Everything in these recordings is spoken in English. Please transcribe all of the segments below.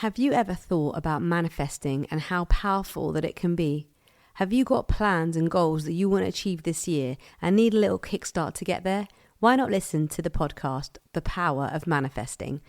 Have you ever thought about manifesting and how powerful that it can be? Have you got plans and goals that you want to achieve this year and need a little kickstart to get there? Why not listen to the podcast, The Power of Manifesting,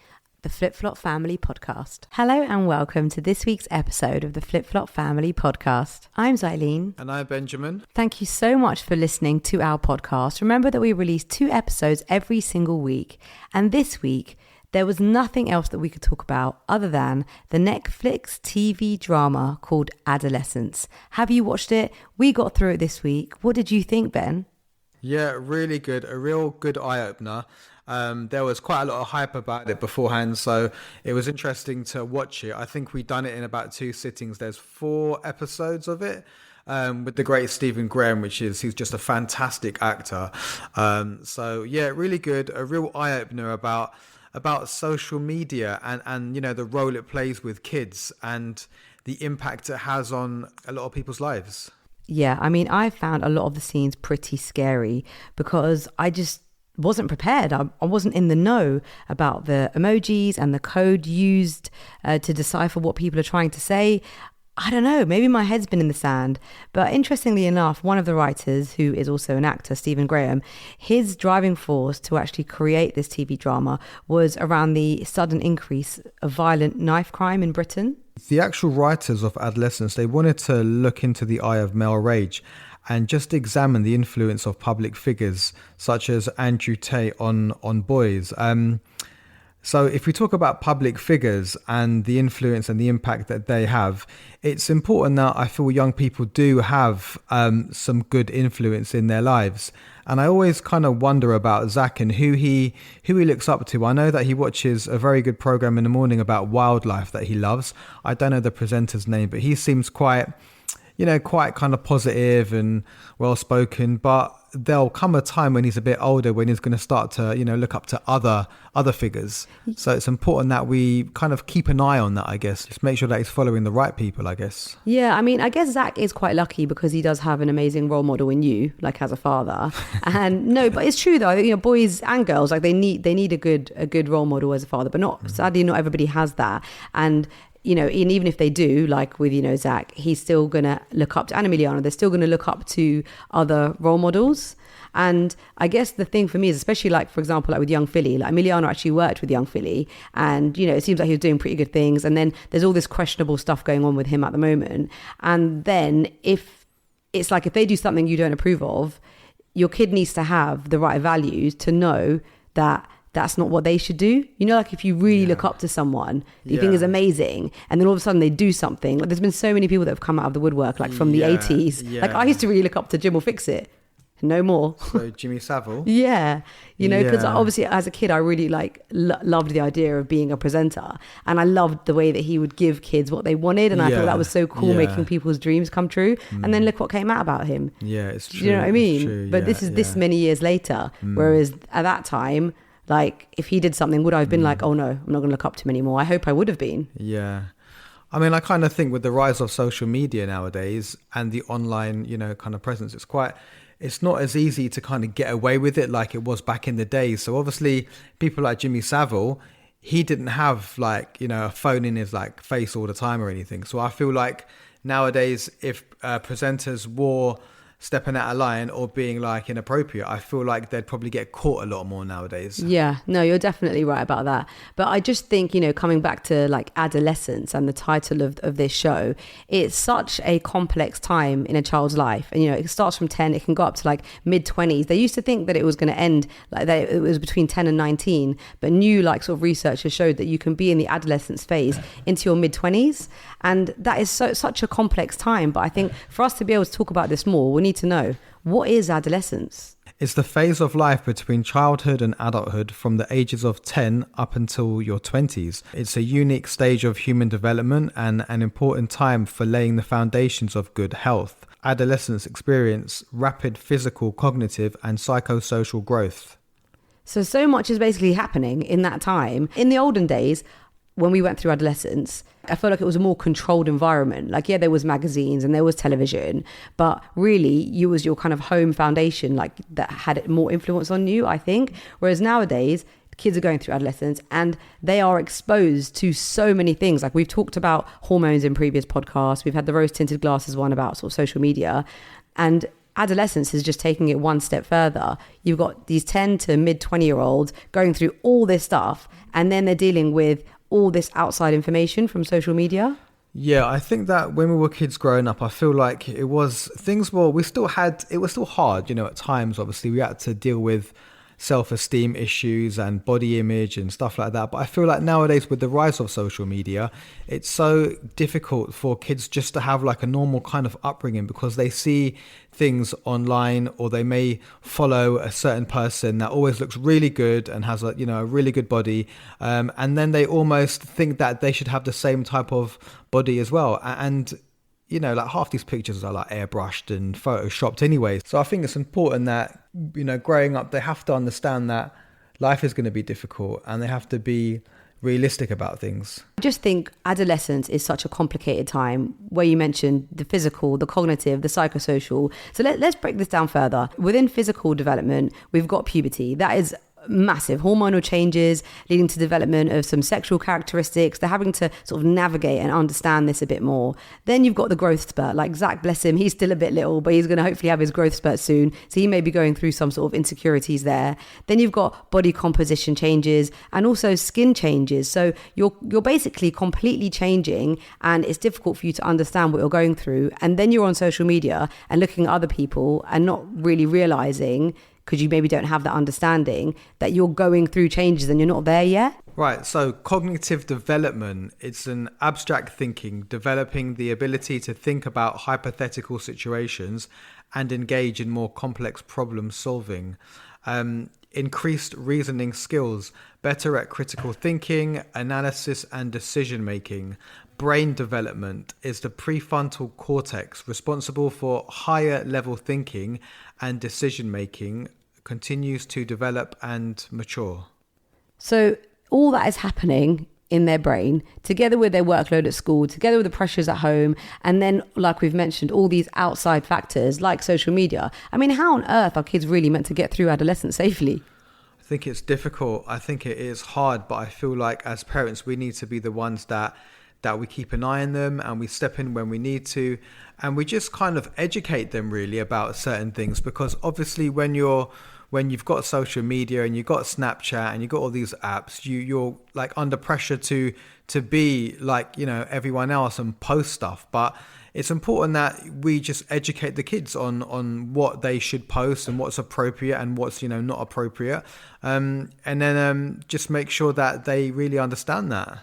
the Flip-Flop Family podcast. Hello and welcome to this week's episode of the Flip-Flop Family podcast. I'm Zylene. And I'm Benjamin. Thank you so much for listening to our podcast. Remember that we release 2 episodes every single week. And this week, there was nothing else that we could talk about other than the Netflix TV drama called Adolescence. Have you watched it? We got through it this week. What did you think, Ben? Yeah, really good. A real good eye-opener. There was quite a lot of hype about it beforehand, so it was interesting to watch it. I think we've done it in about 2 sittings. There's 4 episodes of it. With the great Stephen Graham, he's just a fantastic actor. So yeah, really good. A real eye-opener about social media and you know the role it plays with kids and the impact it has on a lot of people's lives. Yeah, I mean, I found a lot of the scenes pretty scary because I just wasn't prepared. I wasn't in the know about the emojis and the code used to decipher what people are trying to say. I don't know, maybe my head's been in the sand. But interestingly enough, one of the writers, who is also an actor, Stephen Graham, his driving force to actually create this TV drama was around the sudden increase of violent knife crime in Britain. The actual writers of Adolescence, they wanted to look into the eye of male rage and just examine the influence of public figures such as Andrew Tate on boys. So if we talk about public figures and the influence and the impact that they have, it's important that I feel young people do have some good influence in their lives. And I always kind of wonder about Zach and who he looks up to. I know that he watches a very good program in the morning about wildlife that he loves. I don't know the presenter's name, but he seems quite kind of positive and well-spoken, but there'll come a time when he's a bit older when he's going to start to, look up to other figures. So it's important that we kind of keep an eye on that, I guess. Just make sure that he's following the right people, I guess. Yeah, I mean, I guess Zach is quite lucky because he does have an amazing role model in you, like as a father. And no, but it's true though, boys and girls, like they need a good role model as a father, but sadly not everybody has that. And and even if they do, like with, Zach, he's still going to look up to, and Emiliano, they're still going to look up to other role models. And I guess the thing for me is, especially like, for example, like with young Philly, like Emiliano actually worked with young Philly and, it seems like he was doing pretty good things. And then there's all this questionable stuff going on with him at the moment. And then if they do something you don't approve of, your kid needs to have the right values to know that that's not what they should do. Like if you really look up to someone that you think is amazing and then all of a sudden they do something. Like there's been so many people that have come out of the woodwork, like from the 80s. Yeah. Like I used to really look up to Jim will fix it. No more. So Jimmy Savile? Yeah. Because obviously as a kid, I really loved the idea of being a presenter. And I loved the way that he would give kids what they wanted. And I thought that was so cool, making people's dreams come true. And then look what came out about him. Yeah, it's true. Do you know what I mean? True, but this is this many years later. Whereas at that time, like if he did something, would I have been like, oh no, I'm not going to look up to him anymore? I hope I would have been. Yeah. I mean, I kind of think with the rise of social media nowadays and the online, kind of presence, it's not as easy to kind of get away with it like it was back in the day. So obviously people like Jimmy Savile, he didn't have a phone in his face all the time or anything. So I feel like nowadays if presenters wore stepping out of line or being inappropriate, I feel like they'd probably get caught a lot more nowadays. Yeah, no, you're definitely right about that. But I just think, coming back to adolescence and the title of this show, it's such a complex time in a child's life. And, it starts from 10, it can go up to mid-20s. They used to think that it was going to end, it was between 10 and 19. But new sort of research has showed that you can be in the adolescence phase into your mid-20s. And that is such a complex time. But I think for us to be able to talk about this more, we need to know, what is adolescence? It's the phase of life between childhood and adulthood from the ages of 10 up until your 20s. It's a unique stage of human development and an important time for laying the foundations of good health. Adolescents experience rapid physical, cognitive and psychosocial growth. So much is basically happening in that time. In the olden days, when we went through adolescence, I felt like it was a more controlled environment. There was magazines and there was television, but really you was your kind of home foundation, that had more influence on you, I think. Whereas nowadays, kids are going through adolescence and they are exposed to so many things. Like we've talked about hormones in previous podcasts. We've had the rose tinted glasses one about sort of social media, and adolescence is just taking it one step further. You've got these 10 to mid 20-year-olds going through all this stuff, and then they're dealing with all this outside information from social media. Yeah, I think that when we were kids growing up, I feel like it was still hard, at times. Obviously we had to deal with self-esteem issues and body image and stuff like that. But I feel like nowadays with the rise of social media, it's so difficult for kids just to have like a normal kind of upbringing, because they see things online, or they may follow a certain person that always looks really good and has a really good body, and then they almost think that they should have the same type of body as well. And like half these pictures are like airbrushed and photoshopped anyway. So I think it's important that, growing up, they have to understand that life is going to be difficult and they have to be realistic about things. I just think adolescence is such a complicated time, where you mentioned the physical, the cognitive, the psychosocial. So let's break this down further. Within physical development, we've got puberty. That is massive hormonal changes leading to development of some sexual characteristics. They're having to sort of navigate and understand this a bit more. Then you've got the growth spurt. Like Zach, bless him, he's still a bit little, but he's going to hopefully have his growth spurt soon. So he may be going through some sort of insecurities there. Then you've got body composition changes and also skin changes. So you're basically completely changing, and it's difficult for you to understand what you're going through. And then you're on social media and looking at other people and not really realizing, because you maybe don't have that understanding, that you're going through changes and you're not there yet. Right, so cognitive development, it's an abstract thinking, developing the ability to think about hypothetical situations and engage in more complex problem solving. Increased reasoning skills, better at critical thinking, analysis and decision making. Brain development is the prefrontal cortex, responsible for higher level thinking and decision making, continues to develop and mature. So all that is happening in their brain, together with their workload at school, together with the pressures at home, and then, like we've mentioned, all these outside factors like social media. I mean, how on earth are kids really meant to get through adolescence safely? I think it's difficult. I think it is hard, but I feel like as parents, we need to be the ones that we keep an eye on them, and we step in when we need to, and we just kind of educate them really about certain things. Because obviously when you've got social media and you've got Snapchat and you've got all these apps, you're like under pressure to be like, everyone else and post stuff. But it's important that we just educate the kids on what they should post and what's appropriate and what's, not appropriate. And then just make sure that they really understand that.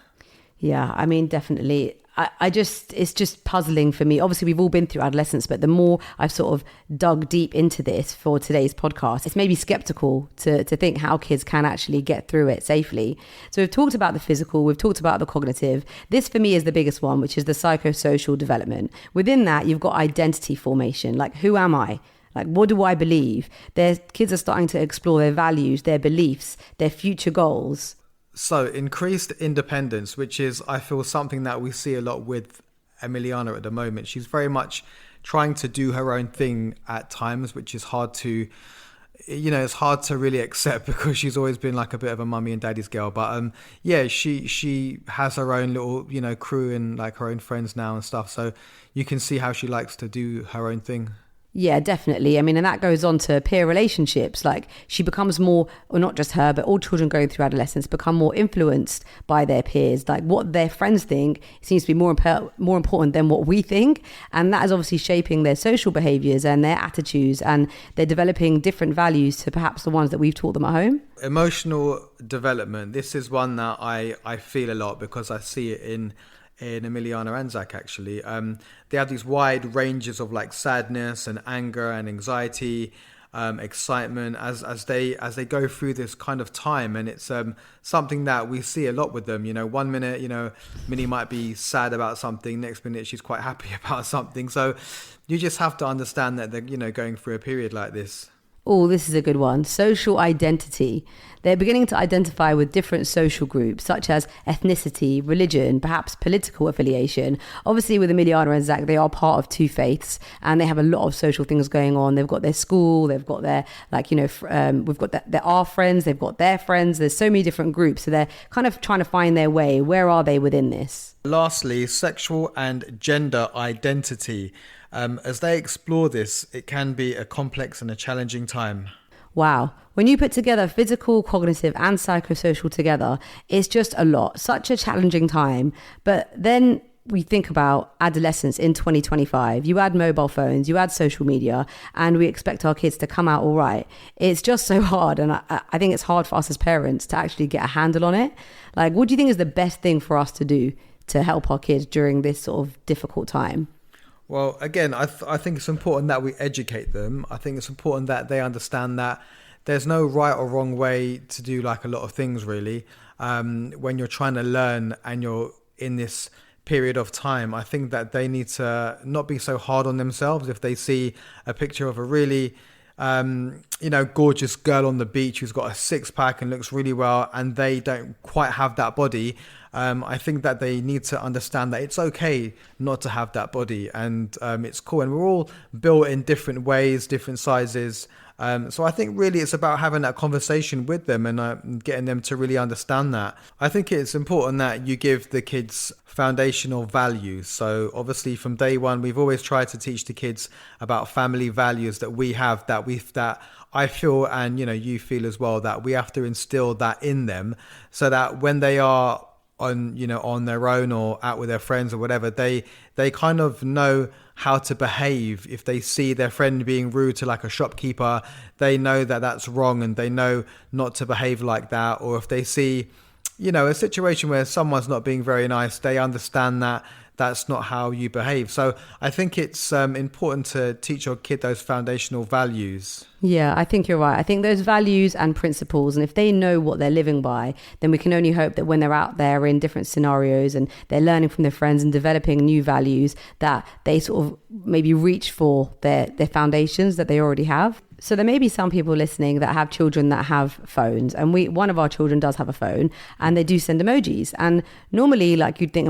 Yeah, I mean, definitely. It's just puzzling for me. Obviously, we've all been through adolescence, but the more I've sort of dug deep into this for today's podcast, it's made me skeptical to think how kids can actually get through it safely. So we've talked about the physical, we've talked about the cognitive. This for me is the biggest one, which is the psychosocial development. Within that, you've got identity formation. Like, who am I? Like, what do I believe? Their kids are starting to explore their values, their beliefs, their future goals. So increased independence, which is, I feel, something that we see a lot with Emiliana at the moment. She's very much trying to do her own thing at times, which is hard to, it's hard to really accept, because she's always been like a bit of a mummy and daddy's girl. But she has her own little, crew and like her own friends now and stuff. So you can see how she likes to do her own thing. Yeah, definitely. I mean, and that goes on to peer relationships. Like, she becomes more, or not just her, but all children going through adolescence become more influenced by their peers. Like, what their friends think seems to be more important than what we think. And that is obviously shaping their social behaviors and their attitudes, and they're developing different values to perhaps the ones that we've taught them at home. Emotional development. This is one that I feel a lot, because I see it in Emiliana and Zach, actually. They have these wide ranges of like sadness and anger and anxiety, excitement as they go through this kind of time. And it's something that we see a lot with them. 1 minute, Minnie might be sad about something, next minute she's quite happy about something. So you just have to understand that they're, going through a period like this. Oh, this is a good one. Social identity. They're beginning to identify with different social groups, such as ethnicity, religion, perhaps political affiliation. Obviously, with Emiliana and Zach, they are part of two faiths, and they have a lot of social things going on. They've got their school, they've got their, we've got our friends, they've got their friends. There's so many different groups, so they're kind of trying to find their way. Where are they within this? Lastly, sexual and gender identity. As they explore this, it can be a complex and a challenging time. Wow. When you put together physical, cognitive and psychosocial together, it's just a lot. Such a challenging time. But then we think about adolescence in 2025. You add mobile phones, you add social media, and we expect our kids to come out all right. It's just so hard. And I think it's hard for us as parents to actually get a handle on it. Like, what do you think is the best thing for us to do to help our kids during this sort of difficult time? Well, again, I think it's important that we educate them. I think it's important that they understand that there's no right or wrong way to do like a lot of things, really. When you're trying to learn and you're in this period of time, I think that they need to not be so hard on themselves. If they see a picture of a really, gorgeous girl on the beach who's got a six-pack and looks really well, and they don't quite have that body, I think that they need to understand that it's okay not to have that body, and it's cool. And we're all built in different ways, different sizes. So I think really it's about having that conversation with them and getting them to really understand that. I think it's important that you give the kids foundational values. So obviously from day one, we've always tried to teach the kids about family values that we have, that I feel, and you feel as well, that we have to instill that in them so that when they are on their own or out with their friends or whatever, they kind of know how to behave. If they see their friend being rude to like a shopkeeper, they know that that's wrong and they know not to behave like that. Or if they see, a situation where someone's not being very nice, they understand that that's not how you behave. So I think it's important to teach your kid those foundational values. Yeah, I think you're right. I think those values and principles, and if they know what they're living by, then we can only hope that when they're out there in different scenarios and they're learning from their friends and developing new values, that they sort of maybe reach for their foundations that they already have. So there may be some people listening that have children that have phones, and one of our children does have a phone, and they do send emojis. And normally, like you'd think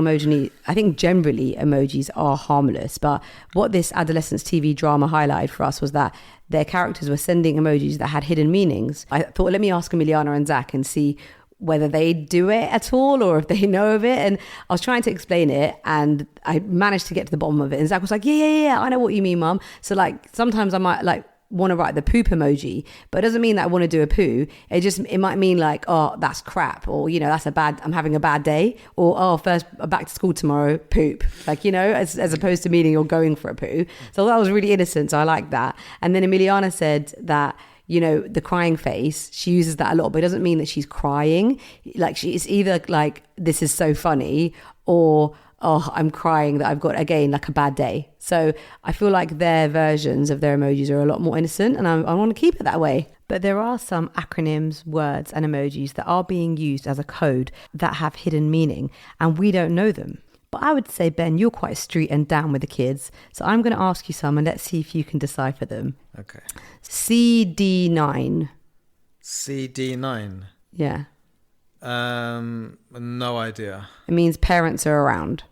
I think generally emojis are harmless, but what this adolescence TV drama highlighted for us was that their characters were sending emojis that had hidden meanings. I thought, let me ask Emiliana and Zach and see whether they do it at all or if they know of it. And I was trying to explain it and I managed to get to the bottom of it. And Zach was like, yeah, I know what you mean, Mum. So like sometimes I might want to write the poop emoji, but it doesn't mean that I want to do a poo. It might mean like, oh, that's crap, or I'm having a bad day, or oh, first back to school tomorrow, poop, as opposed to meaning you're going for a poo. So that was really innocent, so I like that. And then Emiliana said that the crying face, she uses that a lot, but it doesn't mean that she's crying. Like it's either like, this is so funny, or oh, I'm crying that I've got, again, like a bad day. So I feel like their versions of their emojis are a lot more innocent, and I want to keep it that way. But there are some acronyms, words and emojis that are being used as a code that have hidden meaning, and we don't know them. But I would say, Ben, you're quite street and down with the kids. So I'm going to ask you some and let's see if you can decipher them. Okay. CD9. CD9? Yeah. No idea. It means parents are around.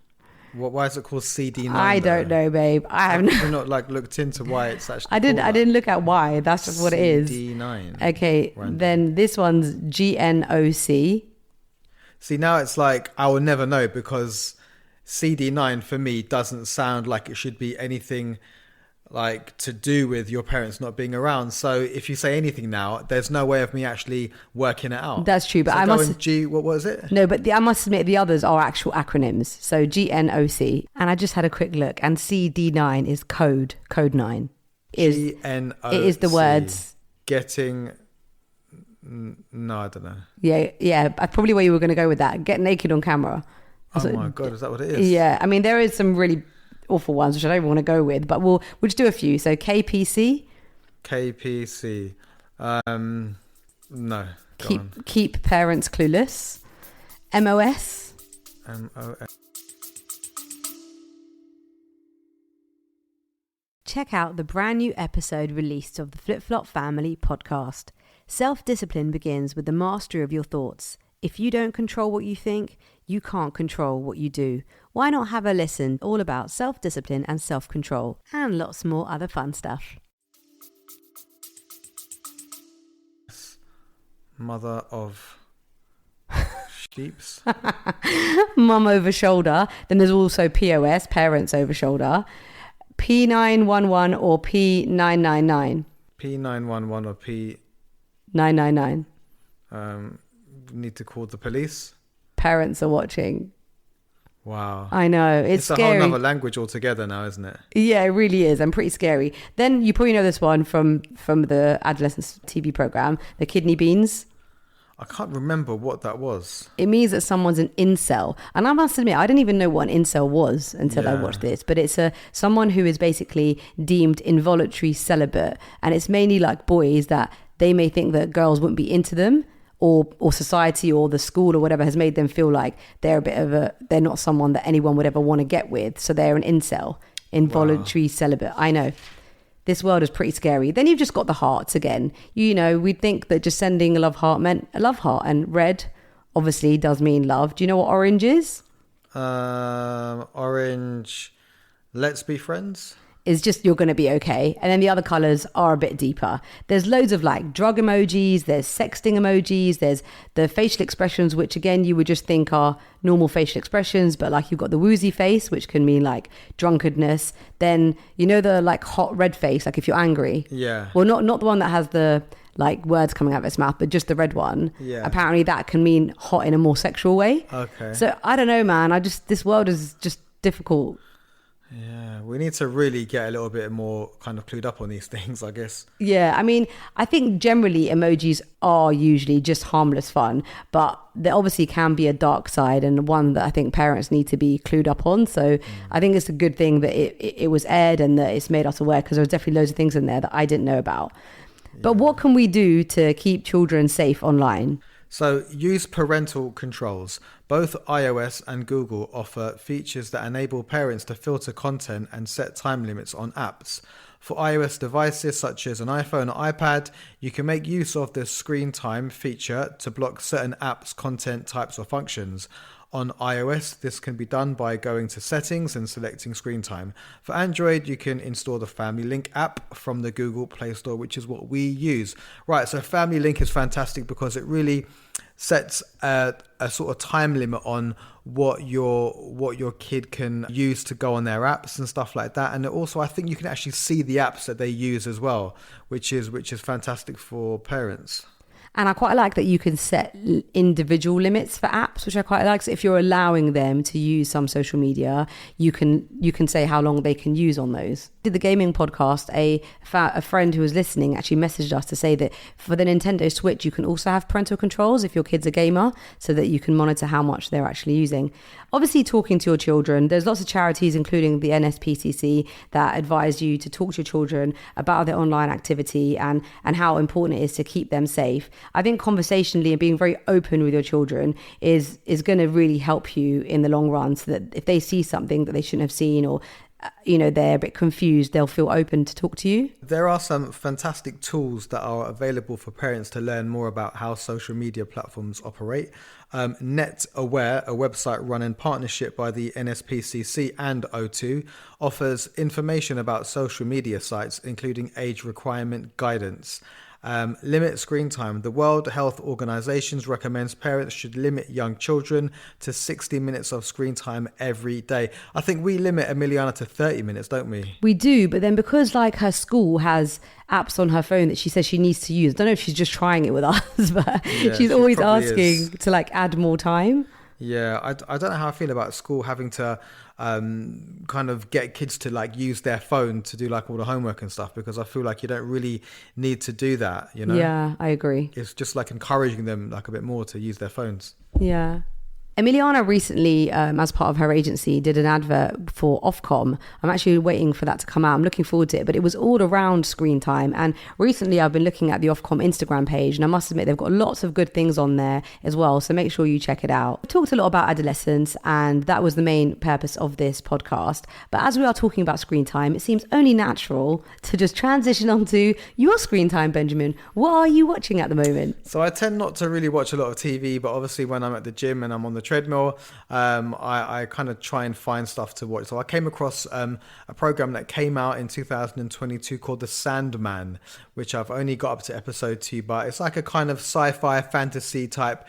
Why is it called CD9? I don't know, babe. I have not looked into why it's actually I didn't look at why. That's just what it is. CD9. Okay, random. Then this one's GNOC. See, now it's like I will never know, because CD9 for me doesn't sound like it should be anything like to do with your parents not being around. So if you say anything now, there's no way of me actually working it out. That's true, but so what was it? No, but I must admit the others are actual acronyms. So GNOC, and I just had a quick look, and CD9 is code 9. GNOC. It is the words getting. No, I don't know. Yeah. Probably where you were going to go with that. Get naked on camera. Oh my God, is that what it is? Yeah, I mean there is some really awful ones which I don't even want to go with, but we'll just do a few. So KPC. No. Keep parents clueless. MOS. check out the brand new episode released of the Flip Flop Family podcast. Self-discipline begins with the mastery of your thoughts. If you don't control what you think, you can't control what you do. Why not have a listen all about self-discipline and self-control and lots more other fun stuff. Mother of sheeps. Mum over shoulder. Then there's also POS, parents over shoulder. P911 or P999. P911 or P999. Need to call the police. Parents are watching. Wow. I know. It's scary. a whole other language altogether now, isn't it? Yeah, it really is. And pretty scary. Then you probably know this one from the Adolescence TV program, the kidney beans. I can't remember what that was. It means that someone's an incel. And I must admit, I didn't even know what an incel was until I watched this. But it's someone who is basically deemed involuntary celibate. And it's mainly like boys that they may think that girls wouldn't be into them, or society or the school or whatever has made them feel like they're they're not someone that anyone would ever want to get with. So they're an incel, involuntary celibate. I know. This world is pretty scary. Then you've just got the hearts again. You know, we'd think that just sending a love heart meant a love heart, and red obviously does mean love. Do you know what orange is? Orange, let's be friends. Is just you're going to be okay. And then the other colors are a bit deeper. There's loads of like drug emojis, there's sexting emojis, there's the facial expressions, which again you would just think are normal facial expressions, but like you've got the woozy face, which can mean like drunkenness. Then you know the like hot red face, like if you're angry. Yeah. Well, not the one that has the like words coming out of its mouth, but just the red one. Yeah. Apparently that can mean hot in a more sexual way. Okay. So I don't know, man. This world is just difficult. Yeah, we need to really get a little bit more kind of clued up on these things, I guess. Yeah, I mean, I think generally emojis are usually just harmless fun, but there obviously can be a dark side, and one that I think parents need to be clued up on. So I think it's a good thing that it was aired and that it's made us aware, because there was definitely loads of things in there that I didn't know about. Yeah. But what can we do to keep children safe online? So use parental controls. Both iOS and Google offer features that enable parents to filter content and set time limits on apps. For iOS devices such as an iPhone or iPad, you can make use of the screen time feature to block certain apps, content types or functions. On iOS, this can be done by going to settings and selecting screen time. For Android, you can install the Family Link app from the Google Play Store, which is what we use. Right, so Family Link is fantastic because it really sets a sort of time limit on what your kid can use to go on their apps and stuff like that. And also, I think you can actually see the apps that they use as well, which is fantastic for parents. And I quite like that you can set individual limits for apps, which I quite like. So if you're allowing them to use some social media, you can say how long they can use on those. Did the gaming podcast, a friend who was listening actually messaged us to say that for the Nintendo Switch, you can also have parental controls if your kid's a gamer, so that you can monitor how much they're actually using. Obviously, talking to your children, there's lots of charities, including the NSPCC, that advise you to talk to your children about their online activity and how important it is to keep them safe. I think conversationally and being very open with your children is going to really help you in the long run, so that if they see something that they shouldn't have seen, or they're a bit confused, they'll feel open to talk to you. There are some fantastic tools that are available for parents to learn more about how social media platforms operate. Net Aware, a website run in partnership by the NSPCC and O2, offers information about social media sites, including age requirement guidance. Limit screen time. The World Health Organization recommends parents should limit young children to 60 minutes of screen time every day. I think we limit Emiliana to 30 minutes, don't we? We do, but then because like her school has apps on her phone that she says she needs to use, I don't know if she's just trying it with us, but yeah, she's always asking to like add more time. Yeah, I don't know how I feel about school having to kind of get kids to like use their phone to do like all the homework and stuff, because I feel like you don't really need to do that, Yeah, I agree. It's just like encouraging them like a bit more to use their phones. Yeah. Emiliana recently, as part of her agency, did an advert for Ofcom. I'm actually waiting for that to come out. I'm looking forward to it, but it was all around screen time. And recently I've been looking at the Ofcom Instagram page, and I must admit they've got lots of good things on there as well. So make sure you check it out. We talked a lot about adolescence, and that was the main purpose of this podcast. But as we are talking about screen time, it seems only natural to just transition onto your screen time, Benjamin. What are you watching at the moment? So I tend not to really watch a lot of TV, but obviously when I'm at the gym and I'm on the treadmill, I kind of try and find stuff to watch. So I came across a program that came out in 2022 called The Sandman, which I've only got up to episode 2, but it's like a kind of sci-fi fantasy type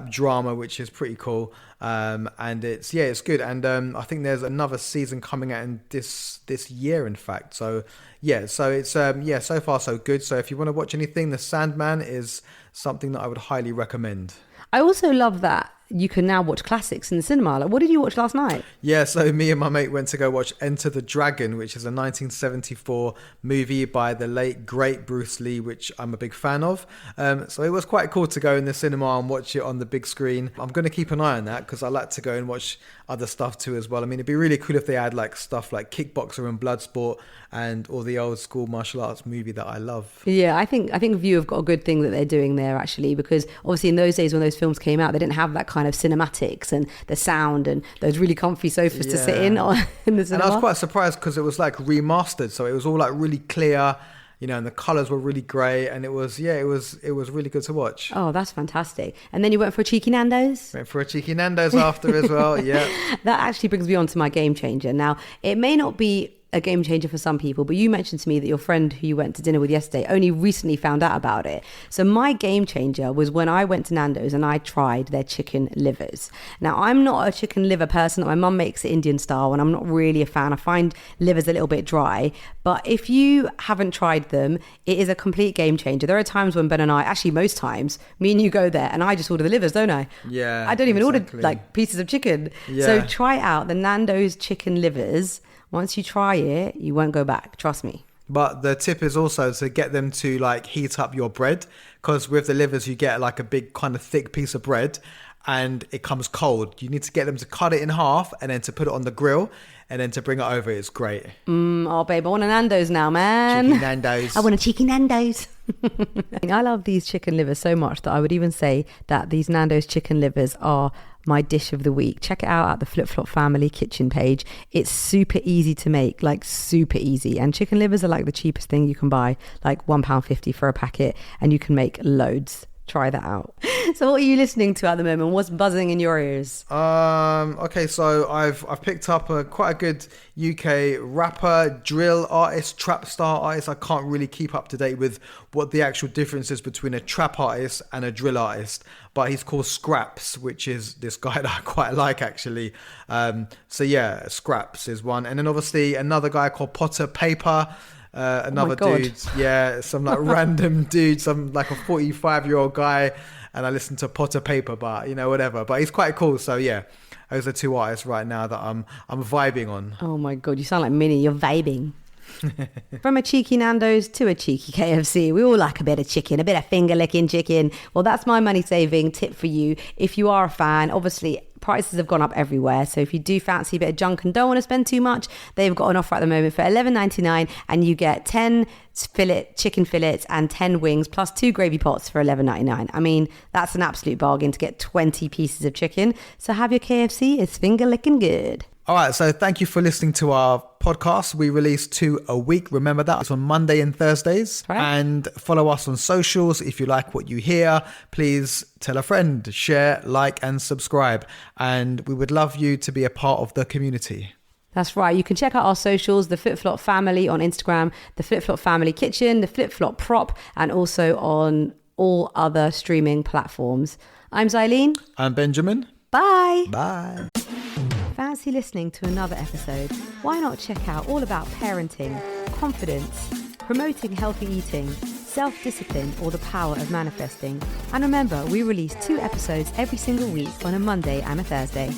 drama, which is pretty cool. And it's good. And I think there's another season coming out in this year, in fact. So it's so far so good. So if you want to watch anything, The Sandman is something that I would highly recommend. I also love that you can now watch classics in the cinema. Like, what did you watch last night? Yeah, so me and my mate went to go watch Enter the Dragon, which is a 1974 movie by the late, great Bruce Lee, which I'm a big fan of. So it was quite cool to go in the cinema and watch it on the big screen. I'm going to keep an eye on that because I like to go and watch other stuff too as well. I mean, it'd be really cool if they had like stuff like Kickboxer and Bloodsport and all the old school martial arts movie that I love. Yeah, I think View have got a good thing that they're doing there actually, because obviously in those days when those films came out, they didn't have that kind of cinematics and the sound and those really comfy sofas to sit in the cinema. And I was quite surprised because it was like remastered, so it was all like really clear, and the colours were really great, and it was really good to watch. Oh, that's fantastic. And then you went for a cheeky Nando's? Went for a cheeky Nando's after as well, yeah. That actually brings me on to my game changer. Now, it may not be a game changer for some people, but you mentioned to me that your friend who you went to dinner with yesterday only recently found out about it. So my game changer was when I went to Nando's and I tried their chicken livers. Now, I'm not a chicken liver person. My mum makes it Indian style and I'm not really a fan. I find livers a little bit dry, but if you haven't tried them, it is a complete game changer. There are times when Ben and I, actually most times, me and you go there and I just order the livers, don't I? Yeah, I don't even order like pieces of chicken. Yeah. So try out the Nando's chicken livers. Once you try it, you won't go back. Trust me. But the tip is also to get them to like heat up your bread, because with the livers, you get like a big kind of thick piece of bread and it comes cold. You need to get them to cut it in half and then to put it on the grill and then to bring it over. It's great. Oh, babe, I want a Nando's now, man. Cheeky Nando's. I want a cheeky Nando's. I love these chicken livers so much that I would even say that these Nando's chicken livers are my dish of the week. Check it out at the Flip Flop Family kitchen page. It's super easy to make, like super easy. And chicken livers are like the cheapest thing you can buy, like £1.50 for a packet, and you can make loads. Try that out. So what are you listening to at the moment? What's buzzing in your ears? Okay, so I've picked up quite a good UK rapper, drill artist, trap star artist. I can't really keep up to date with what the actual difference is between a trap artist and a drill artist, but he's called Scraps, which is this guy that I quite like actually. So yeah, Scraps is one. And then obviously another guy called Potter Paper. Another dude, some like random dude, some like a 45-year-old guy, and I listen to Potter Paper, but whatever. But he's quite cool. So yeah, those are two artists right now that I'm vibing on. Oh my god, you sound like Minnie. You're vibing. From a cheeky Nando's to a cheeky KFC, we all like a bit of chicken, a bit of finger licking chicken. Well, that's my money saving tip for you. If you are a fan, obviously prices have gone up everywhere, so if you do fancy a bit of junk and don't want to spend too much, they've got an offer at the moment for $11.99 and you get 10 chicken fillets and 10 wings plus 2 gravy pots for $11.99. I mean, that's an absolute bargain to get 20 pieces of chicken. So have your KFC, it's finger licking good. All right, so thank you for listening to our podcast. We release 2 a week. Remember that. It's on Monday and Thursdays. Right. And follow us on socials. If you like what you hear, please tell a friend, share, like, and subscribe. And we would love you to be a part of the community. That's right. You can check out our socials, the Flip Flop Family on Instagram, the Flip Flop Family Kitchen, the Flip Flop Prop, and also on all other streaming platforms. I'm Xylene. I'm Benjamin. Bye. Bye. Fancy listening to another episode? Why not check out all about parenting, confidence, promoting healthy eating, self-discipline, or the power of manifesting. And remember, we release 2 episodes every single week on a Monday and a Thursday.